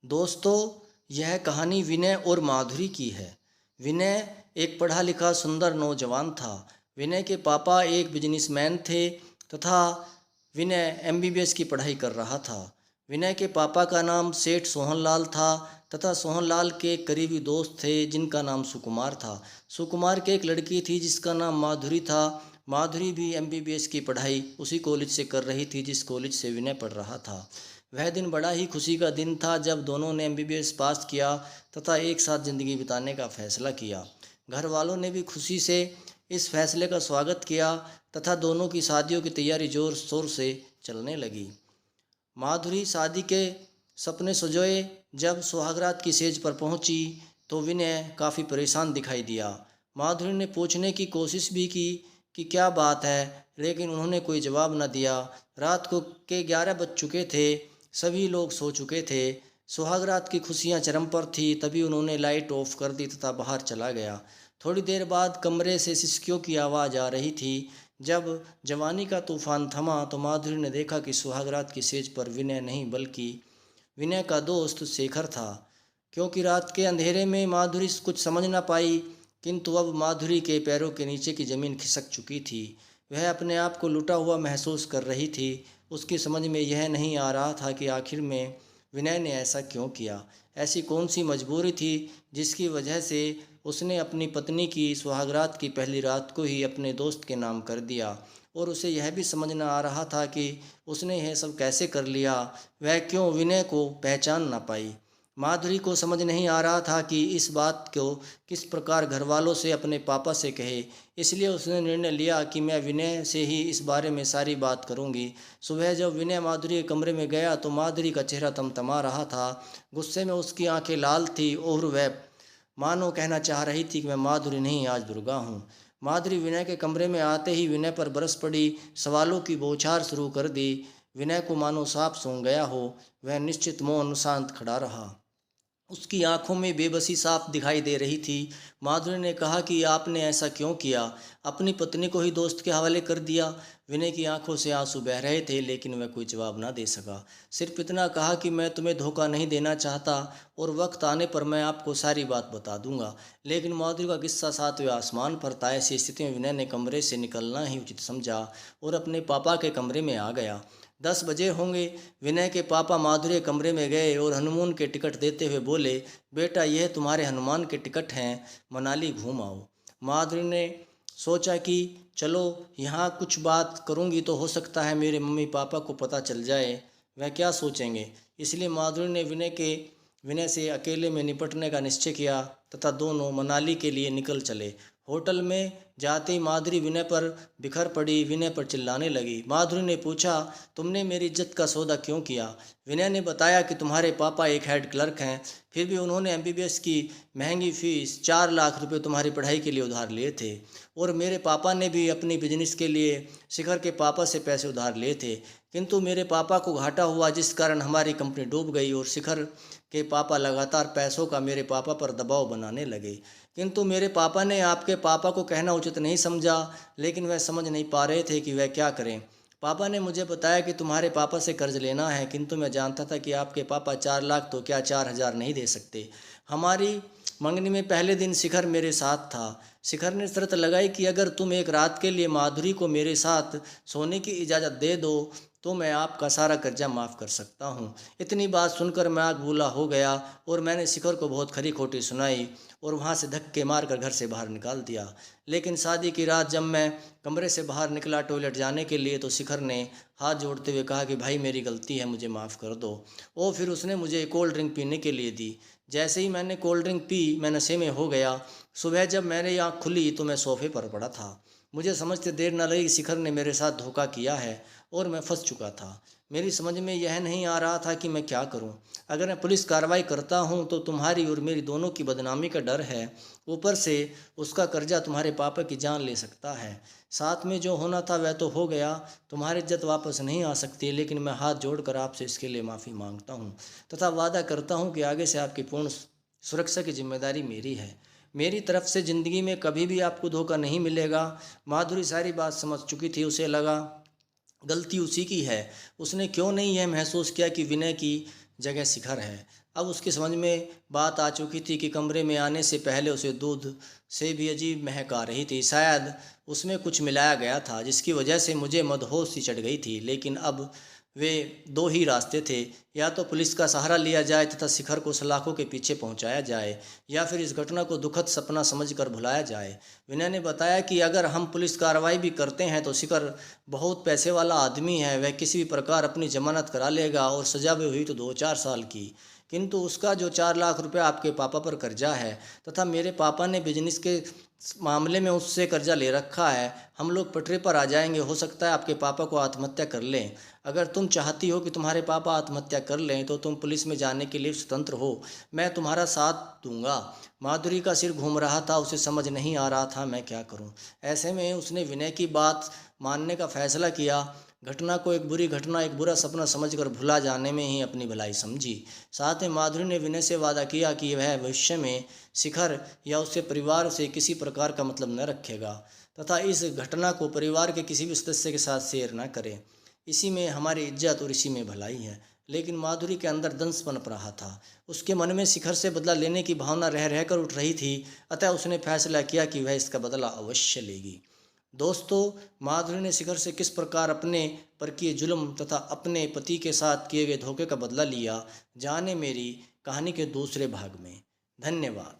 दोस्तों, यह कहानी विनय और माधुरी की है। विनय एक पढ़ा लिखा सुंदर नौजवान था। विनय के पापा एक बिजनेसमैन थे तथा विनय एमबीबीएस की पढ़ाई कर रहा था। विनय के पापा का नाम सेठ सोहनलाल था तथा सोहनलाल के एक करीबी दोस्त थे जिनका नाम सुकुमार था। सुकुमार की एक लड़की थी जिसका नाम माधुरी था। माधुरी भी एमबीबीएस की पढ़ाई उसी कॉलेज से कर रही थी जिस कॉलेज से विनय पढ़ रहा था। वह दिन बड़ा ही खुशी का दिन था जब दोनों ने एमबीबीएस पास किया तथा एक साथ ज़िंदगी बिताने का फैसला किया। घर वालों ने भी खुशी से इस फैसले का स्वागत किया तथा दोनों की शादियों की तैयारी जोर शोर से चलने लगी। माधुरी शादी के सपने संजोए जब सुहागरात की सेज पर पहुंची तो विनय काफ़ी परेशान दिखाई दिया। माधुरी ने पूछने की कोशिश भी की कि क्या बात है, लेकिन उन्होंने कोई जवाब न दिया। रात को के 11 बज चुके थे। सभी लोग सो चुके थे। सुहागरात की खुशियां चरम पर थी। तभी उन्होंने लाइट ऑफ कर दी तथा बाहर चला गया। थोड़ी देर बाद कमरे से सिसकियों की आवाज़ आ रही थी। जब जवानी का तूफान थमा तो माधुरी ने देखा कि सुहागरात की सेज पर विनय नहीं बल्कि विनय का दोस्त शेखर था। क्योंकि रात के अंधेरे में माधुरी कुछ समझ ना पाई, किंतु अब माधुरी के पैरों के नीचे की ज़मीन खिसक चुकी थी। वह अपने आप को लुटा हुआ महसूस कर रही थी। उसकी समझ में यह नहीं आ रहा था कि आखिर में विनय ने ऐसा क्यों किया। ऐसी कौन सी मजबूरी थी जिसकी वजह से उसने अपनी पत्नी की सुहागरात की पहली रात को ही अपने दोस्त के नाम कर दिया। और उसे यह भी समझ न आ रहा था कि उसने यह सब कैसे कर लिया। वह क्यों विनय को पहचान ना पाई। माधुरी को समझ नहीं आ रहा था कि इस बात को किस प्रकार घर वालों से अपने पापा से कहे। इसलिए उसने निर्णय लिया कि मैं विनय से ही इस बारे में सारी बात करूंगी। सुबह जब विनय माधुरी के कमरे में गया तो माधुरी का चेहरा तमतमा रहा था। गुस्से में उसकी आंखें लाल थी और वह मानो कहना चाह रही थी कि मैं माधुरी नहीं, आज दुर्गा हूँ। माधुरी विनय के कमरे में आते ही विनय पर बरस पड़ी, सवालों की बौछार शुरू कर दी। विनय को मानो सांप सूंघ गया हो। वह निश्चित मौन शांत खड़ा रहा। उसकी आंखों में बेबसी साफ दिखाई दे रही थी। माधुरी ने कहा कि आपने ऐसा क्यों किया? अपनी पत्नी को ही दोस्त के हवाले कर दिया। विनय की आंखों से आंसू बह रहे थे लेकिन वह कोई जवाब ना दे सका। सिर्फ इतना कहा कि मैं तुम्हें धोखा नहीं देना चाहता और वक्त आने पर मैं आपको सारी बात बता दूंगा। लेकिन माधुरी का किस्सा सातवें आसमान पर था। ऐसी स्थिति में विनय ने कमरे से निकलना ही उचित समझा और अपने पापा के कमरे में आ गया। 10 बजे होंगे। विनय के पापा माधुरी के कमरे में गए और हनुमान के टिकट देते हुए बोले, बेटा यह तुम्हारे हनुमान के टिकट हैं, मनाली घूम आओ। माधुरी ने सोचा कि चलो यहाँ कुछ बात करूँगी तो हो सकता है मेरे मम्मी पापा को पता चल जाए, वह क्या सोचेंगे। इसलिए माधुरी ने विनय से अकेले में निपटने का निश्चय किया तथा दोनों मनाली के लिए निकल चले। होटल में जाते ही माधुरी विनय पर बिखर पड़ी, विनय पर चिल्लाने लगी। माधुरी ने पूछा, तुमने मेरी इज्जत का सौदा क्यों किया? विनय ने बताया कि तुम्हारे पापा एक हेड क्लर्क हैं, फिर भी उन्होंने एमबीबीएस की महंगी फीस 4 लाख रुपए तुम्हारी पढ़ाई के लिए उधार लिए थे। और मेरे पापा ने भी अपनी बिजनेस के लिए शिखर के पापा से पैसे उधार लिए थे, किंतु मेरे पापा को घाटा हुआ जिस कारण हमारी कंपनी डूब गई और शिखर के पापा लगातार पैसों का मेरे पापा पर दबाव बनाने लगे। किंतु मेरे पापा ने आपके पापा को कहना उचित नहीं समझा, लेकिन वह समझ नहीं पा रहे थे कि वह क्या करें। पापा ने मुझे बताया कि तुम्हारे पापा से कर्ज लेना है, किंतु मैं जानता था कि आपके पापा 4 लाख तो क्या 4,000 नहीं दे सकते। हमारी मंगनी में पहले दिन शिखर मेरे साथ था। शिखर ने शर्त लगाई कि अगर तुम एक रात के लिए माधुरी को मेरे साथ सोने की इजाज़त दे दो तो मैं आपका सारा कर्जा माफ़ कर सकता हूँ। इतनी बात सुनकर मैं आग बूला हो गया और मैंने शिखर को बहुत खरी खोटी सुनाई और वहाँ से धक्के मारकर घर से बाहर निकाल दिया। लेकिन शादी की रात जब मैं कमरे से बाहर निकला टॉयलेट जाने के लिए तो शिखर ने हाथ जोड़ते हुए कहा कि भाई मेरी गलती है, मुझे माफ़ कर दो। और फिर उसने मुझे कोल्ड ड्रिंक पीने के लिए दी। जैसे ही मैंने कोल्ड ड्रिंक पी मैं नशे में हो गया। सुबह जब मेरी आँख खुली तो मैं सोफे पर पड़ा था। मुझे समझते देर न लगी, शिखर ने मेरे साथ धोखा किया है और मैं फंस चुका था। मेरी समझ में यह नहीं आ रहा था कि मैं क्या करूं। अगर मैं पुलिस कार्रवाई करता हूं तो तुम्हारी और मेरी दोनों की बदनामी का डर है। ऊपर से उसका कर्जा तुम्हारे पापा की जान ले सकता है। साथ में जो होना था वह तो हो गया। तुम्हारी इज्जत वापस नहीं आ सकती, लेकिन मैं हाथ जोड़कर आपसे इसके लिए माफ़ी मांगता हूँ तथा वादा करता हूँ कि आगे से आपकी पूर्ण सुरक्षा की जिम्मेदारी मेरी है। मेरी तरफ से ज़िंदगी में कभी भी आपको धोखा नहीं मिलेगा। माधुरी सारी बात समझ चुकी थी। उसे लगा गलती उसी की है। उसने क्यों नहीं यह महसूस किया कि विनय की जगह शिखर है। अब उसकी समझ में बात आ चुकी थी कि कमरे में आने से पहले उसे दूध से भी अजीब महक आ रही थी। शायद उसमें कुछ मिलाया गया था जिसकी वजह से मुझे मदहोश सी चढ़ गई थी। लेकिन अब वे दो ही रास्ते थे, या तो पुलिस का सहारा लिया जाए तथा शिखर को सलाखों के पीछे पहुंचाया जाए, या फिर इस घटना को दुखद सपना समझकर भुलाया जाए। विनय ने बताया कि अगर हम पुलिस कार्रवाई भी करते हैं तो शिखर बहुत पैसे वाला आदमी है, वह किसी भी प्रकार अपनी जमानत करा लेगा और सजा भी हुई तो 2-4 साल की। किंतु उसका जो 4 लाख रुपए आपके पापा पर कर्जा है तथा मेरे पापा ने बिजनेस के मामले में उससे कर्जा ले रखा है, हम लोग पटरी पर आ जाएंगे। हो सकता है आपके पापा को आत्महत्या कर लें। अगर तुम चाहती हो कि तुम्हारे पापा आत्महत्या कर लें तो तुम पुलिस में जाने के लिए स्वतंत्र हो, मैं तुम्हारा साथ दूंगा। माधुरी का सिर घूम रहा था, उसे समझ नहीं आ रहा था मैं क्या करूं। ऐसे में उसने विनय की बात मानने का फैसला किया। घटना को एक बुरी घटना, एक बुरा सपना समझकर भुला जाने में ही अपनी भलाई समझी। साथ में माधुरी ने विनय से वादा किया कि वह भविष्य में शिखर या उसके परिवार से किसी प्रकार का मतलब न रखेगा तथा इस घटना को परिवार के किसी भी सदस्य के साथ शेयर न करे। इसी में हमारी इज्जत और इसी में भलाई है। लेकिन माधुरी के अंदर दंश पनप रहा था। उसके मन में शिखर से बदला लेने की भावना रह रहकर उठ रही थी। अतः उसने फैसला किया कि वह इसका बदला अवश्य लेगी। दोस्तों, माधुरी ने शिखर से किस प्रकार अपने पर किए जुल्म तथा अपने पति के साथ किए गए धोखे का बदला लिया, जाने मेरी कहानी के दूसरे भाग में। धन्यवाद।